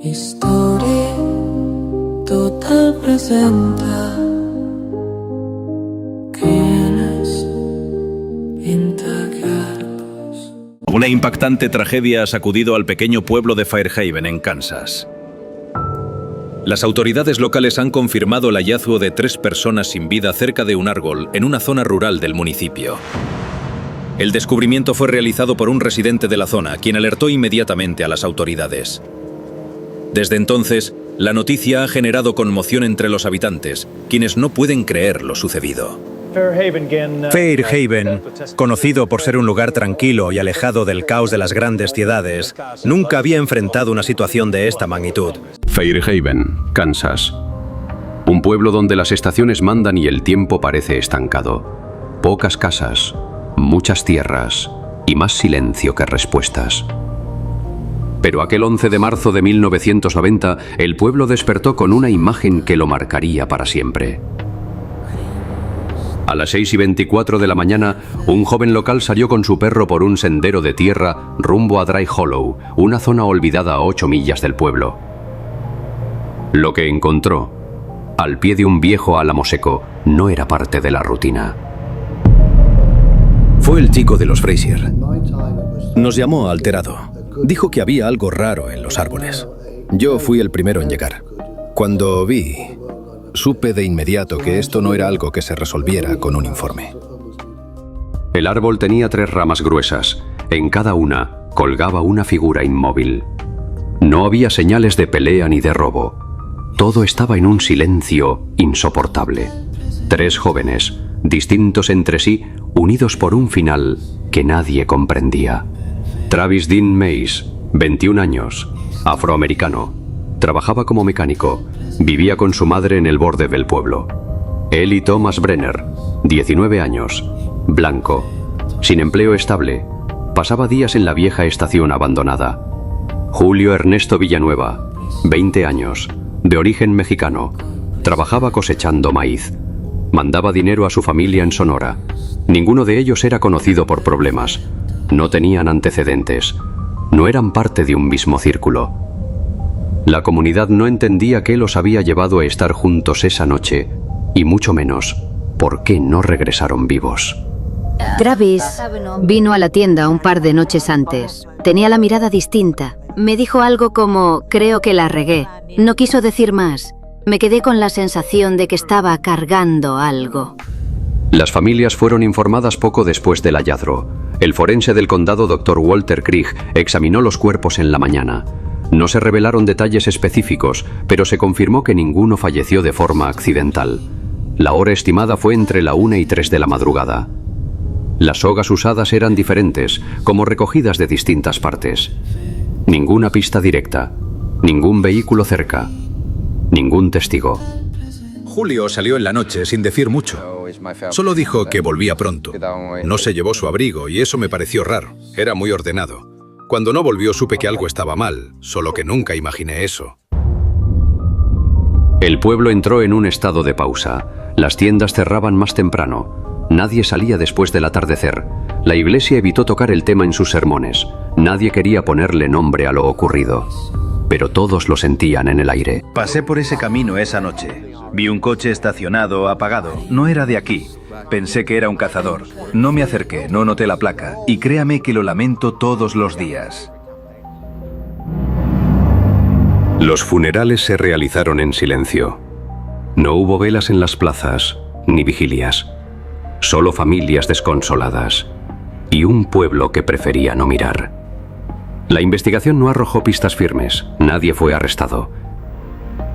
Història total presenta quienes integrarlos. Una impactante tragedia ha sacudido al pequeño pueblo de Fairhaven, en Kansas. Las autoridades locales han confirmado el hallazgo de 3 personas sin vida cerca de un árbol en una zona rural del municipio. El descubrimiento fue realizado por un residente de la zona, quien alertó inmediatamente a las autoridades. Desde entonces, la noticia ha generado conmoción entre los habitantes, quienes no pueden creer lo sucedido. Fairhaven, conocido por ser un lugar tranquilo y alejado del caos de las grandes ciudades, nunca había enfrentado una situación de esta magnitud. Fairhaven, Kansas. Un pueblo donde las estaciones mandan y el tiempo parece estancado. Pocas casas, muchas tierras y más silencio que respuestas. Pero aquel 11 de marzo de 1990, el pueblo despertó con una imagen que lo marcaría para siempre. A las 6:24 de la mañana, un joven local salió con su perro por un sendero de tierra rumbo a Dry Hollow, una zona olvidada a 8 millas del pueblo. Lo que encontró, al pie de un viejo álamo seco, no era parte de la rutina. Fue el chico de los Frazier. Nos llamó alterado. Dijo que había algo raro en los árboles. Yo fui el primero en llegar. Cuando vi, supe de inmediato que esto no era algo que se resolviera con un informe. El árbol tenía 3 ramas gruesas. En cada una colgaba una figura inmóvil. No había señales de pelea ni de robo. Todo estaba en un silencio insoportable. 3 jóvenes, distintos entre sí, unidos por un final que nadie comprendía. Travis Dean Mays, 21 años, afroamericano. Trabajaba como mecánico. Vivía con su madre en el borde del pueblo. Ellie Thomas Brenner, 19 años, blanco, sin empleo estable. Pasaba días en la vieja estación abandonada. Julio Ernesto Villanueva, 20 años, de origen mexicano. Trabajaba cosechando maíz. Mandaba dinero a su familia en Sonora. Ninguno de ellos era conocido por problemas. No tenían antecedentes. No eran parte de un mismo círculo. La comunidad no entendía qué los había llevado a estar juntos esa noche, y mucho menos, por qué no regresaron vivos. Travis vino a la tienda un par de noches antes. Tenía la mirada distinta. Me dijo algo como, creo que la regué. No quiso decir más. Me quedé con la sensación de que estaba cargando algo. Las familias fueron informadas poco después del hallazgo. El forense del condado, Dr. Walter Krieg, examinó los cuerpos en la mañana. No se revelaron detalles específicos, pero se confirmó que ninguno falleció de forma accidental. La hora estimada fue entre la 1 y 3 de la madrugada. Las sogas usadas eran diferentes, como recogidas de distintas partes. Ninguna pista directa, ningún vehículo cerca, ningún testigo. Julio salió en la noche sin decir mucho. Solo dijo que volvía pronto. No se llevó su abrigo y eso me pareció raro. Era muy ordenado. Cuando no volvió supe que algo estaba mal, solo que nunca imaginé eso. El pueblo entró en un estado de pausa. Las tiendas cerraban más temprano. Nadie salía después del atardecer. La iglesia evitó tocar el tema en sus sermones. Nadie quería ponerle nombre a lo ocurrido. Pero todos lo sentían en el aire. Pasé por ese camino esa noche. Vi un coche estacionado, apagado. No era de aquí. Pensé que era un cazador. No me acerqué, no noté la placa. Y créame que lo lamento todos los días. Los funerales se realizaron en silencio. No hubo velas en las plazas, ni vigilias. Solo familias desconsoladas. Y un pueblo que prefería no mirar. La investigación no arrojó pistas firmes. Nadie fue arrestado.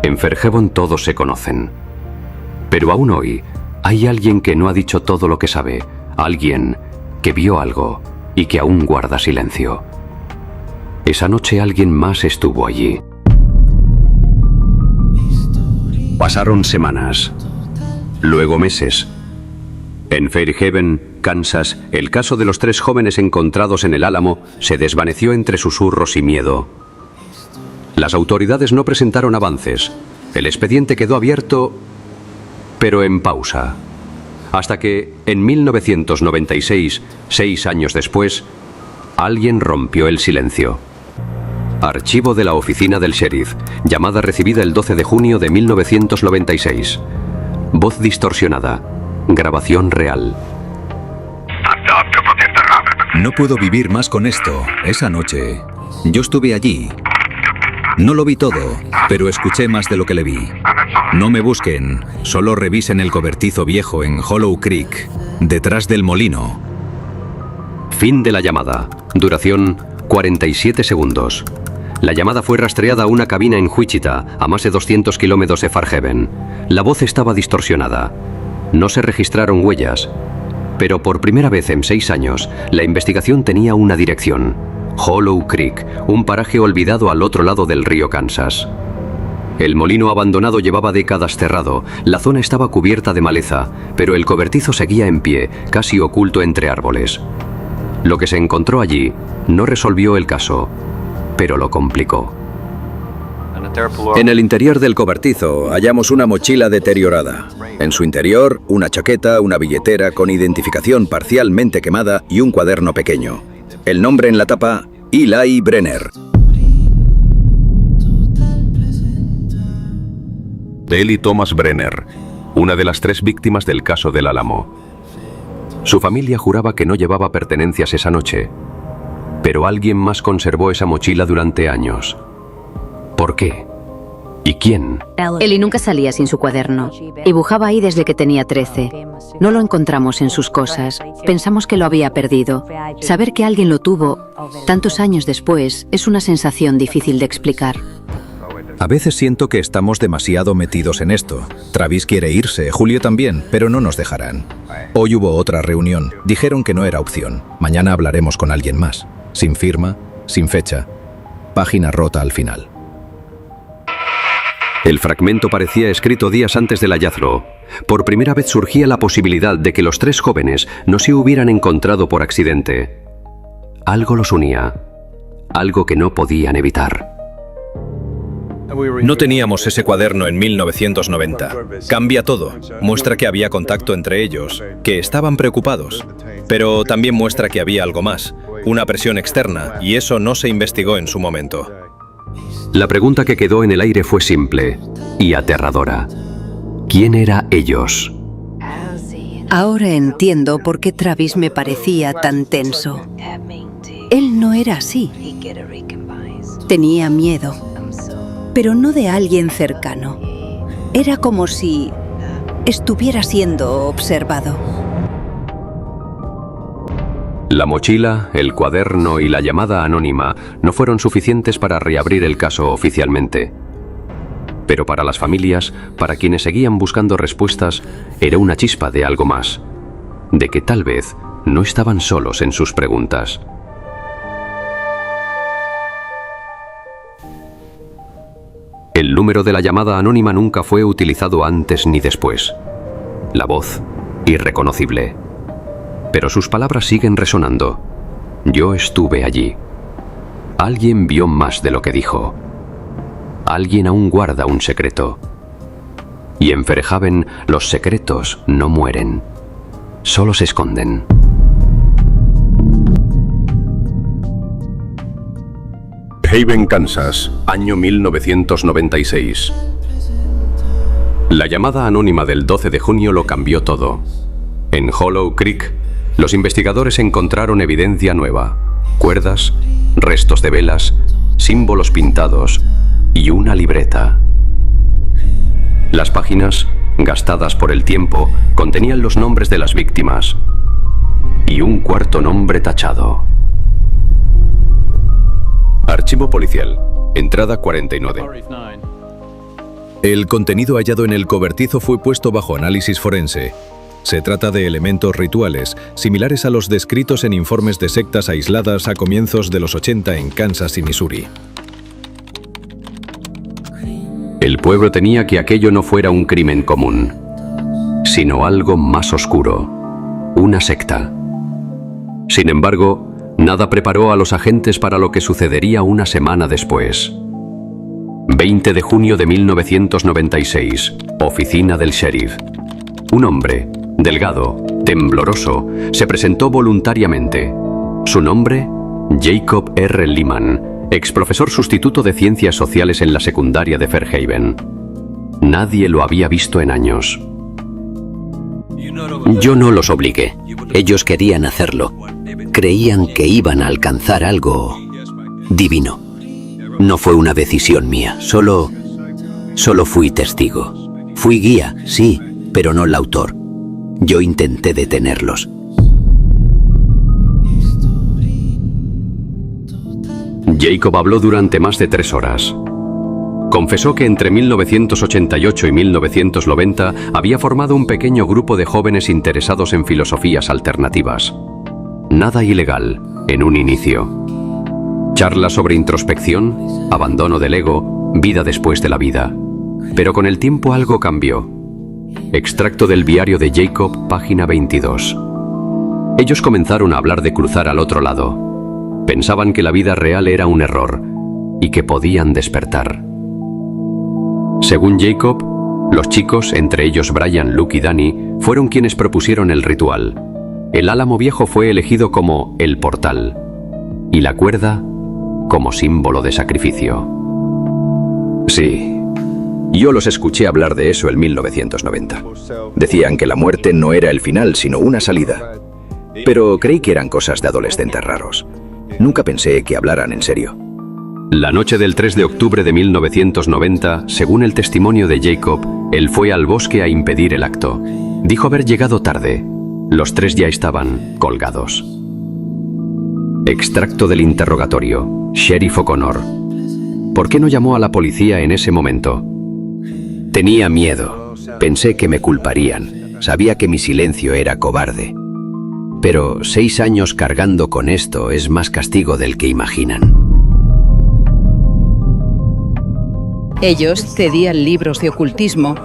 En Fairhaven todos se conocen. Pero aún hoy, hay alguien que no ha dicho todo lo que sabe. Alguien que vio algo y que aún guarda silencio. Esa noche alguien más estuvo allí. Pasaron semanas, luego meses. En Fairhaven, Kansas, el caso de los 3 jóvenes encontrados en el álamo se desvaneció entre susurros y miedo. Las autoridades no presentaron avances. El expediente quedó abierto, pero en pausa. Hasta que, en 1996, 6 años después, alguien rompió el silencio. Archivo de la oficina del sheriff. Llamada recibida el 12 de junio de 1996. Voz distorsionada. Grabación real. No puedo vivir más con esto. Esa noche, yo estuve allí. No lo vi todo, pero escuché más de lo que le vi. No me busquen, solo revisen el cobertizo viejo en Hollow Creek, detrás del molino. Fin de la llamada. Duración 47 segundos. La llamada fue rastreada a una cabina en Wichita, a más de 200 kilómetros de Fairhaven. La voz estaba distorsionada. No se registraron huellas. Pero por primera vez en 6 años, la investigación tenía una dirección. Hollow Creek, un paraje olvidado al otro lado del río Kansas. El molino abandonado llevaba décadas cerrado, la zona estaba cubierta de maleza, pero el cobertizo seguía en pie, casi oculto entre árboles. Lo que se encontró allí no resolvió el caso, pero lo complicó. En el interior del cobertizo hallamos una mochila deteriorada. En su interior, una chaqueta, una billetera con identificación parcialmente quemada y un cuaderno pequeño. El nombre en la tapa, Eli Brenner. Eli Thomas Brenner, una de las 3 víctimas del caso del Álamo. Su familia juraba que no llevaba pertenencias esa noche, pero alguien más conservó esa mochila durante años. ¿Por qué? ¿Y quién? Eli nunca salía sin su cuaderno. Dibujaba ahí desde que tenía 13. No lo encontramos en sus cosas. Pensamos que lo había perdido. Saber que alguien lo tuvo tantos años después es una sensación difícil de explicar. A veces siento que estamos demasiado metidos en esto. Travis quiere irse, Julio también, pero no nos dejarán. Hoy hubo otra reunión. Dijeron que no era opción. Mañana hablaremos con alguien más. Sin firma, sin fecha. Página rota al final. El fragmento parecía escrito días antes del hallazgo. Por primera vez surgía la posibilidad de que los 3 jóvenes no se hubieran encontrado por accidente. Algo los unía, algo que no podían evitar. No teníamos ese cuaderno en 1990. Cambia todo. Muestra que había contacto entre ellos, que estaban preocupados. Pero también muestra que había algo más, una presión externa, y eso no se investigó en su momento. La pregunta que quedó en el aire fue simple y aterradora. ¿Quién era ellos? Ahora entiendo por qué Travis me parecía tan tenso. Él no era así. Tenía miedo, pero no de alguien cercano. Era como si estuviera siendo observado. La mochila, el cuaderno y la llamada anónima no fueron suficientes para reabrir el caso oficialmente. Pero para las familias, para quienes seguían buscando respuestas, era una chispa de algo más, de que tal vez no estaban solos en sus preguntas. El número de la llamada anónima nunca fue utilizado antes ni después. La voz, irreconocible. Pero sus palabras siguen resonando. Yo estuve allí. Alguien vio más de lo que dijo. Alguien aún guarda un secreto. Y en Fairhaven los secretos no mueren. Solo se esconden. Haven, Kansas, año 1996. La llamada anónima del 12 de junio lo cambió todo. En Hollow Creek, los investigadores encontraron evidencia nueva: cuerdas, restos de velas, símbolos pintados y una libreta. Las páginas, gastadas por el tiempo, contenían los nombres de las víctimas y un cuarto nombre tachado. Archivo policial. Entrada 49. El contenido hallado en el cobertizo fue puesto bajo análisis forense. Se trata de elementos rituales, similares a los descritos en informes de sectas aisladas a comienzos de los 80 en Kansas y Missouri. El pueblo temía que aquello no fuera un crimen común, sino algo más oscuro, una secta. Sin embargo, nada preparó a los agentes para lo que sucedería una semana después. 20 de junio de 1996, oficina del sheriff. Un hombre, delgado, tembloroso, se presentó voluntariamente. Su nombre, Jacob R. Lehman, exprofesor sustituto de Ciencias Sociales en la secundaria de Fairhaven. Nadie lo había visto en años. Yo no los obligué. Ellos querían hacerlo. Creían que iban a alcanzar algo divino. No fue una decisión mía. Solo fui testigo. Fui guía, sí, pero no el autor. Yo intenté detenerlos. Jacob habló durante más de 3 horas. Confesó que entre 1988 y 1990 había formado un pequeño grupo de jóvenes interesados en filosofías alternativas. Nada ilegal, en un inicio. Charlas sobre introspección, abandono del ego, vida después de la vida. Pero con el tiempo algo cambió. Extracto del diario de Jacob, página 22. Ellos comenzaron a hablar de cruzar al otro lado. Pensaban que la vida real era un error y que podían despertar. Según Jacob, los chicos, entre ellos Brian, Luke y Danny, fueron quienes propusieron el ritual. El álamo viejo fue elegido como el portal y la cuerda como símbolo de sacrificio. Sí, yo los escuché hablar de eso en 1990. Decían que la muerte no era el final, sino una salida. Pero creí que eran cosas de adolescentes raros. Nunca pensé que hablaran en serio. La noche del 3 de octubre de 1990, según el testimonio de Jacob, él fue al bosque a impedir el acto. Dijo haber llegado tarde. Los 3 ya estaban colgados. Extracto del interrogatorio. Sheriff O'Connor. ¿Por qué no llamó a la policía en ese momento? Tenía miedo. Pensé que me culparían. Sabía que mi silencio era cobarde. Pero 6 años cargando con esto es más castigo del que imaginan. Ellos cedían libros de ocultismo,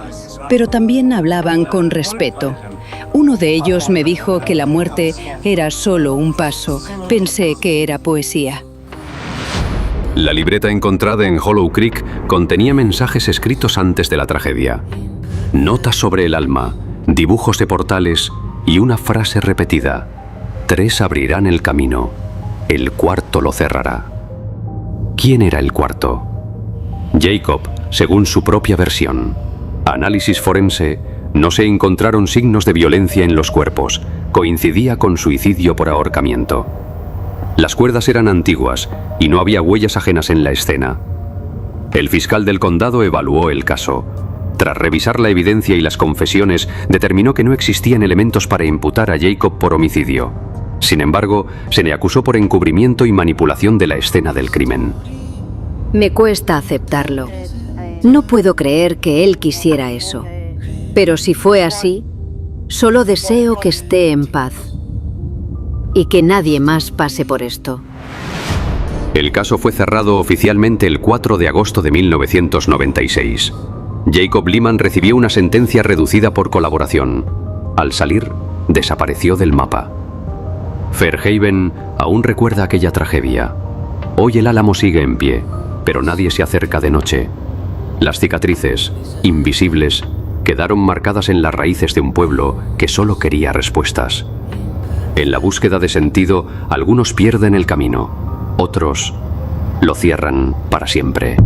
pero también hablaban con respeto. Uno de ellos me dijo que la muerte era solo un paso. Pensé que era poesía. La libreta encontrada en Hollow Creek contenía mensajes escritos antes de la tragedia. Notas sobre el alma, dibujos de portales y una frase repetida. 3 abrirán el camino, el 4º lo cerrará. ¿Quién era el 4º? Jacob, según su propia versión. Análisis forense, no se encontraron signos de violencia en los cuerpos. Coincidía con suicidio por ahorcamiento. Las cuerdas eran antiguas y no había huellas ajenas en la escena. El fiscal del condado evaluó el caso. Tras revisar la evidencia y las confesiones, determinó que no existían elementos para imputar a Jacob por homicidio. Sin embargo, se le acusó por encubrimiento y manipulación de la escena del crimen. Me cuesta aceptarlo. No puedo creer que él quisiera eso. Pero si fue así, solo deseo que esté en paz. Y que nadie más pase por esto. El caso fue cerrado oficialmente el 4 de agosto de 1996. Jacob Lehman recibió una sentencia reducida por colaboración. Al salir, desapareció del mapa. Fairhaven aún recuerda aquella tragedia. Hoy el álamo sigue en pie, pero nadie se acerca de noche. Las cicatrices, invisibles, quedaron marcadas en las raíces de un pueblo que solo quería respuestas. En la búsqueda de sentido, algunos pierden el camino, otros lo cierran para siempre.